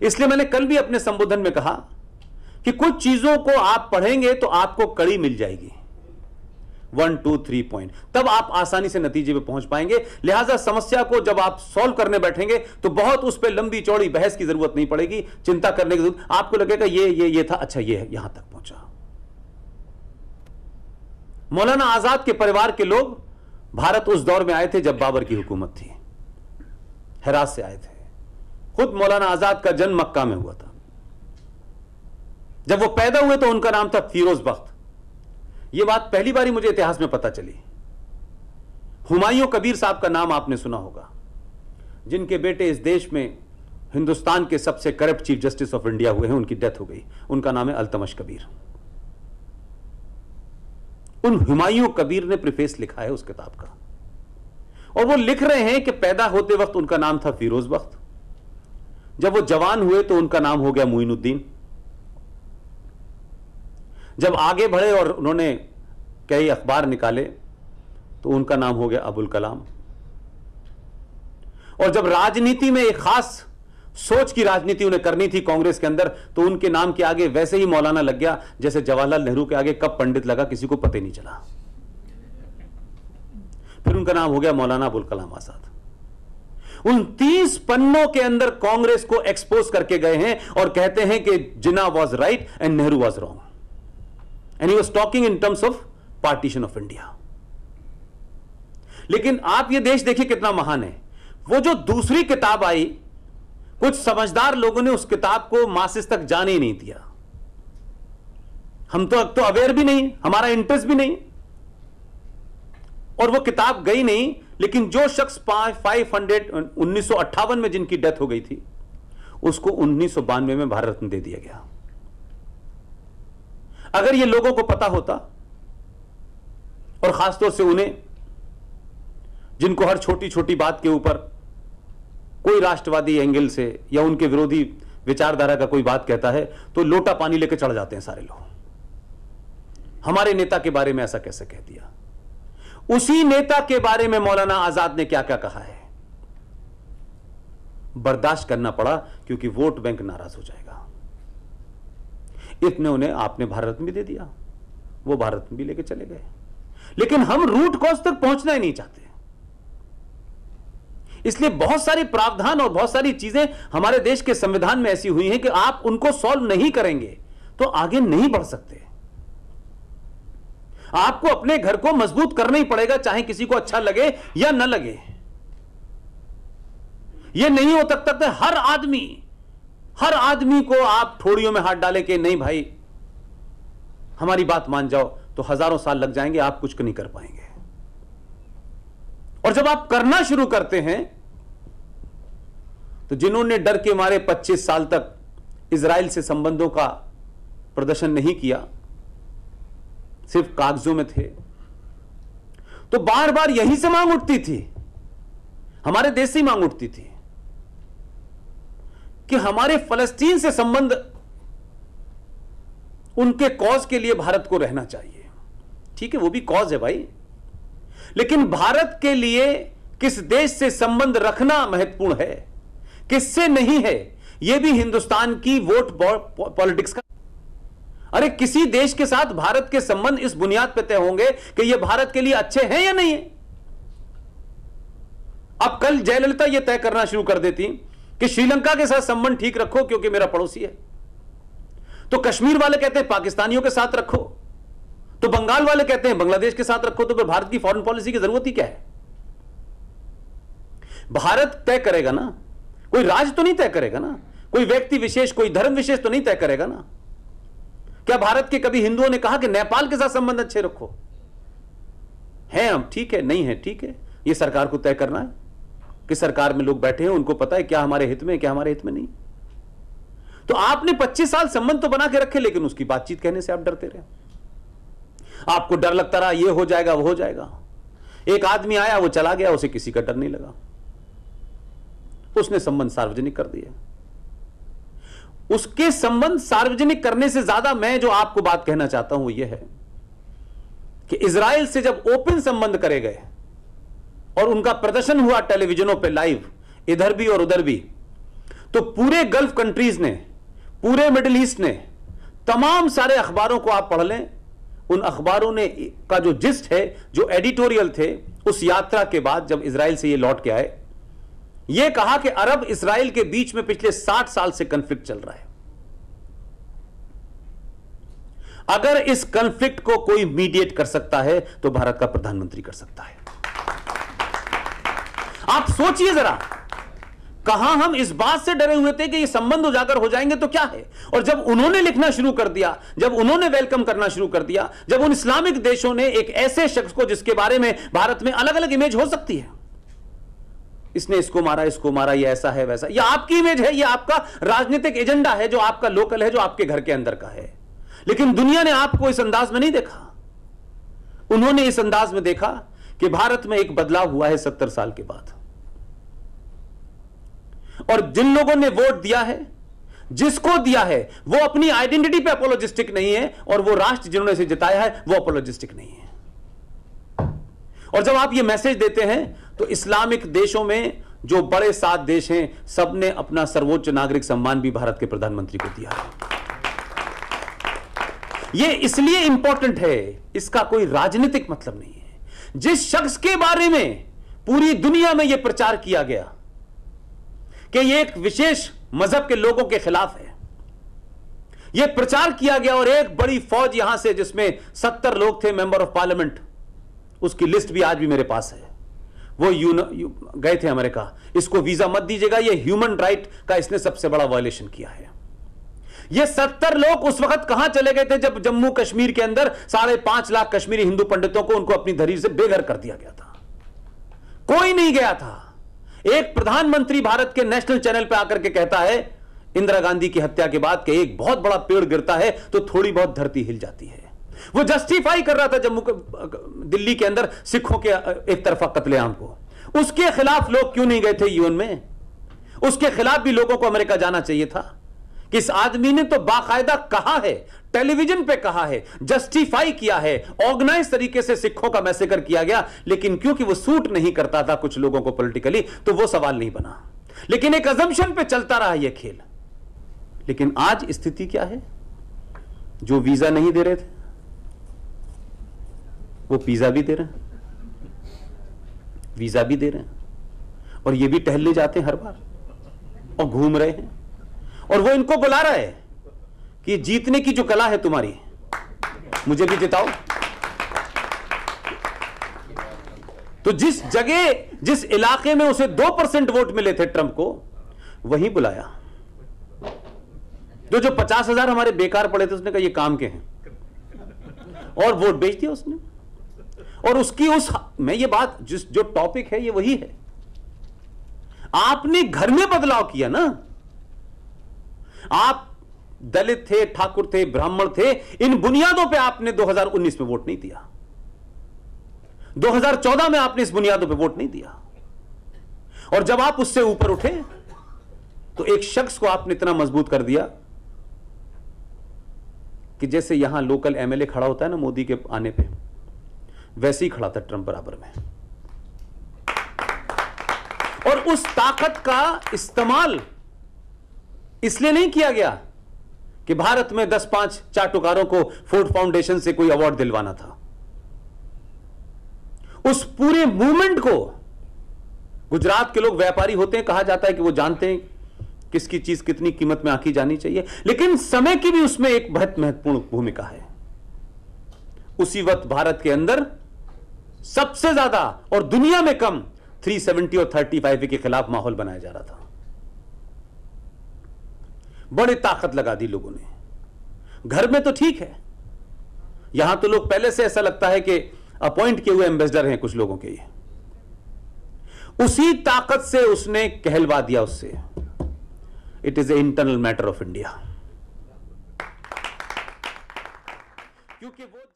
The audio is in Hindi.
इसलिए मैंने कल भी अपने संबोधन में कहा कि कुछ चीजों को आप पढ़ेंगे तो आपको कड़ी मिल जाएगी, 1 2 3 पॉइंट, तब आप आसानी से नतीजे पे पहुंच पाएंगे। लिहाजा समस्या को जब आप सॉल्व करने बैठेंगे तो बहुत उस पर लंबी चौड़ी बहस की जरूरत नहीं पड़ेगी, चिंता करने की जरूरत। आपको लगेगा ये था, अच्छा ये यहां तक पहुंचा। मौलाना आजाद के परिवार के लोग भारत उस दौर में आए थे जब बाबर की हुकूमत थी, हेरात से आए थे। खुद मौलाना आजाद का जन्म मक्का में हुआ था। जब वो पैदा हुए तो उनका नाम था फिरोज बख्त। यह बात पहली बारी मुझे इतिहास में पता चली। हुमायूं कबीर साहब का नाम आपने सुना होगा, जिनके बेटे इस देश में हिंदुस्तान के सबसे corrupt chief justice of India हुए हैं, उनकी डेथ हो गई। उनका नाम है अल्तमश कबीर। उन हुमायूं कबीर ने प्रीफेस लिखा है उस किताब का, और वो लिख रहे हैं कि पैदा होते वक्त उनका नाम था फिरोज बख्त, जब वो जवान हुए तो उनका नाम हो गया मुइनुद्दीन, जब आगे बढ़े और उन्होंने कई अखबार निकाले तो उनका नाम हो गया अबुल कलाम, और जब राजनीति में एक खास सोच की राजनीति उन्हें करनी थी कांग्रेस के अंदर, तो उनके नाम के आगे वैसे ही मौलाना लग गया जैसे जवाहरलाल नेहरू के आगे कब पंडित लगा किसी को पता ही नहीं चला। फिर उनका नाम हो गया मौलाना अबुल कलाम आजाद। उन 30 पन्नों के अंदर कांग्रेस को एक्सपोज करके गए हैं और कहते हैं कि Jinnah was right and Nehru was wrong, and he was talking in terms of partition of India. लेकिन आप ये देश देखिए कितना महान है। वो जो दूसरी किताब आई, कुछ समझदार लोगों ने उस किताब को मासेस तक जाने ही नहीं दिया। हम तो अवेयर भी नहीं, हमारा इंटरेस्ट भी नहीं, और वो किताब गई नहीं। लेकिन जो शख्स 1958 में जिनकी डेथ हो गई थी, उसको 1992 में भारत रत्न दे दिया गया। अगर ये लोगों को पता होता, और खासतौर से उन्हें जिनको हर छोटी छोटी बात के ऊपर कोई राष्ट्रवादी एंगल से या उनके विरोधी विचारधारा का कोई बात कहता है तो लोटा पानी लेकर चढ़ जाते हैं सारे लोग। हमारे नेता के बारे में ऐसा कैसे कह दिया? उसी नेता के बारे में मौलाना आजाद ने क्या क्या कहा है, बर्दाश्त करना पड़ा क्योंकि वोट बैंक नाराज हो जाएगा। इतने उन्हें आपने भारत रत्न भी दे दिया, वो भारत रत्न भी लेके चले गए। लेकिन हम रूट कॉज तक पहुंचना ही नहीं चाहते। इसलिए बहुत सारी प्रावधान और बहुत सारी चीजें हमारे देश के संविधान में ऐसी हुई हैं कि आप उनको सॉल्व नहीं करेंगे तो आगे नहीं बढ़ सकते। आपको अपने घर को मजबूत करना ही पड़ेगा, चाहे किसी को अच्छा लगे या न लगे। यह नहीं हो सकता कि हर आदमी को आप ठोड़ियों में हाथ डालें कि नहीं भाई हमारी बात मान जाओ, तो हजारों साल लग जाएंगे, आप कुछ नहीं कर पाएंगे। और जब आप करना शुरू करते हैं तो जिन्होंने डर के मारे 25 साल तक इजराइल से संबंधों का प्रदर्शन नहीं किया, सिर्फ कागजों में थे, तो बार बार यही से मांग उठती थी, हमारे देश से ही मांग उठती थी कि हमारे फलस्तीन से संबंध, उनके कॉज के लिए भारत को रहना चाहिए। ठीक है, वो भी कॉज है भाई, लेकिन भारत के लिए किस देश से संबंध रखना महत्वपूर्ण है, किससे नहीं है, यह भी हिंदुस्तान की वोट पॉलिटिक्स का। अरे किसी देश के साथ भारत के संबंध इस बुनियाद पर तय होंगे कि यह भारत के लिए अच्छे हैं या नहीं है। अब कल जयललिता यह तय करना शुरू कर देती कि श्रीलंका के साथ संबंध ठीक रखो क्योंकि मेरा पड़ोसी है, तो कश्मीर वाले कहते हैं पाकिस्तानियों के साथ रखो, तो बंगाल वाले कहते हैं बांग्लादेश के साथ रखो। तो फिर भारत की फॉरेन पॉलिसी की जरूरत ही क्या है? भारत तय करेगा ना, कोई राज्य तो नहीं तय करेगा ना, कोई व्यक्ति विशेष, कोई धर्म विशेष तो नहीं तय करेगा ना। क्या भारत के कभी हिंदुओं ने कहा कि नेपाल के साथ संबंध अच्छे रखो? है हम ठीक है, नहीं है ठीक है, यह सरकार को तय करना है कि सरकार में लोग बैठे हैं, उनको पता है क्या हमारे हित में, क्या हमारे हित में नहीं। तो आपने 25 साल संबंध तो बना के रखे, लेकिन उसकी बातचीत कहने से आप डरते रहे। आपको डर लगता रहा ये हो जाएगा वो हो जाएगा। एक आदमी आया, वो चला गया, उसे किसी का डर नहीं लगा, उसने संबंध सार्वजनिक कर दिए। उसके संबंध सार्वजनिक करने से ज्यादा मैं जो आपको बात कहना चाहता हूं वो यह है कि इजराइल से जब ओपन संबंध करे गए और उनका प्रदर्शन हुआ टेलीविजनों पे लाइव, इधर भी और उधर भी, तो पूरे गल्फ कंट्रीज ने, पूरे मिडिल ईस्ट ने, तमाम सारे अखबारों को आप पढ़ लें, उन अखबारों ने का जो जिस्ट है, जो एडिटोरियल थे उस यात्रा के बाद जब इजराइल से ये लौट के आए, ये कहा कि अरब इजराइल के बीच में पिछले 60 साल से कॉन्फ्लिक्ट चल रहा है। अगर इस कॉन्फ्लिक्ट को कोई मीडिएट कर सकता है तो भारत का प्रधानमंत्री कर सकता है। आप सोचिए जरा, कहां हम इस बात से डरे हुए थे कि ये संबंध उजागर हो जाएंगे तो क्या है, और जब उन्होंने लिखना शुरू कर दिया, जब उन्होंने वेलकम करना शुरू कर दिया, जब उन इस्लामिक देशों ने एक ऐसे शख्स को जिसके बारे में भारत में अलग अलग इमेज हो सकती है, इसने इसको मारा, ये ऐसा है वैसा, ये आपकी इमेज है, ये आपका राजनीतिक एजेंडा है, जो आपका लोकल है, जो आपके घर के अंदर का है, लेकिन दुनिया ने आपको इस अंदाज में नहीं देखा। उन्होंने इस अंदाज में देखा कि भारत में एक बदलाव हुआ है 70 साल के बाद, और जिन लोगों ने वोट दिया है, जिसको दिया है, वो अपनी आइडेंटिटी पे अपोलोजिस्टिक नहीं है, और वो राष्ट्र जिन्होंने इसे जिताया है वो अपोलोजिस्टिक नहीं है। और जब आप ये मैसेज देते हैं तो इस्लामिक देशों में जो बड़े 7 देश हैं, सबने अपना सर्वोच्च नागरिक सम्मान भी भारत के प्रधानमंत्री को दिया है। यह इसलिए इंपॉर्टेंट है, इसका कोई राजनीतिक मतलब नहीं है। जिस शख्स के बारे में पूरी दुनिया में यह प्रचार किया गया कि यह एक विशेष मजहब के लोगों के खिलाफ है, यह प्रचार किया गया, और एक बड़ी फौज यहां से जिसमें 70 लोग थे मेंबर ऑफ पार्लियामेंट, उसकी लिस्ट भी आज भी मेरे पास है, वो गए थे अमेरिका, इसको वीजा मत दीजिएगा, ये ह्यूमन राइट का इसने सबसे बड़ा वायलेशन किया है। ये 70 लोग उस वक्त कहां चले गए थे जब जम्मू कश्मीर के अंदर 5.5 लाख कश्मीरी हिंदू पंडितों को उनको अपनी धरी से बेघर कर दिया गया था। कोई नहीं गया था। एक प्रधानमंत्री भारत के नेशनल चैनल पर आकर के कहता है इंदिरा गांधी की हत्या के बाद कि एक बहुत बड़ा पेड़ गिरता है तो थोड़ी बहुत धरती हिल जाती है। वो जस्टिफाई कर रहा था दिल्ली के अंदर सिखों के एक तरफा कत्लेआम को। उसके खिलाफ लोग क्यों नहीं गए थे यूएन में? उसके खिलाफ भी लोगों को अमेरिका जाना चाहिए था कि इस आदमी ने तो बाकायदा कहा है, टेलीविजन पे कहा है, जस्टिफाई किया है, ऑर्गेनाइज तरीके से सिखों का मैसेकर किया गया, लेकिन क्योंकि वो सूट नहीं करता था कुछ लोगों को पॉलिटिकली, तो वो सवाल नहीं बना। लेकिन एक अजम्पशन पे चलता रहा यह खेल। लेकिन आज स्थिति क्या है? जो वीजा नहीं दे रहे थे वो पिज्जा भी दे रहे हैं, वीजा भी दे रहे हैं, और ये भी टहलने जाते हैं हर बार और घूम रहे हैं, और वो इनको बुला रहा है कि जीतने की जो कला है तुम्हारी, मुझे भी जिताओ। तो जिस जगह, जिस इलाके में उसे 2% वोट मिले थे ट्रंप को, वहीं बुलाया। तो जो 50,000 हमारे बेकार पड़े थे उसने कहा ये काम के हैं, और वोट बेच दिया उसने। और उसकी मैं ये बात, जो टॉपिक है ये वही है, आपने घर में बदलाव किया ना। आप दलित थे, ठाकुर थे, ब्राह्मण थे, इन बुनियादों पे आपने 2019 में वोट नहीं दिया, 2014 में आपने इस बुनियादों पे वोट नहीं दिया। और जब आप उससे ऊपर उठे तो एक शख्स को आपने इतना मजबूत कर दिया कि जैसे यहां लोकल एमएलए खड़ा होता है ना मोदी के आने पे, वैसे ही खड़ा था ट्रंप बराबर में। और उस ताकत का इस्तेमाल इसलिए नहीं किया गया कि भारत में 10-5 चाटुकारों को फोर्ड फाउंडेशन से कोई अवार्ड दिलवाना था। उस पूरे मूवमेंट को, गुजरात के लोग व्यापारी होते हैं, कहा जाता है कि वो जानते हैं किसकी चीज कितनी कीमत में आंकी जानी चाहिए, लेकिन समय की भी उसमें एक बहुत महत्वपूर्ण भूमिका है। उसी वक्त भारत के अंदर सबसे ज्यादा और दुनिया में कम 370 और 35 के खिलाफ माहौल बनाया जा रहा था। बड़ी ताकत लगा दी लोगों ने। घर में तो ठीक है, यहां तो लोग पहले से ऐसा लगता है कि अपॉइंट किए हुए एम्बेसडर हैं कुछ लोगों के ये। उसी ताकत से उसने कहलवा दिया उससे, it is a internal matter of India, क्योंकि वो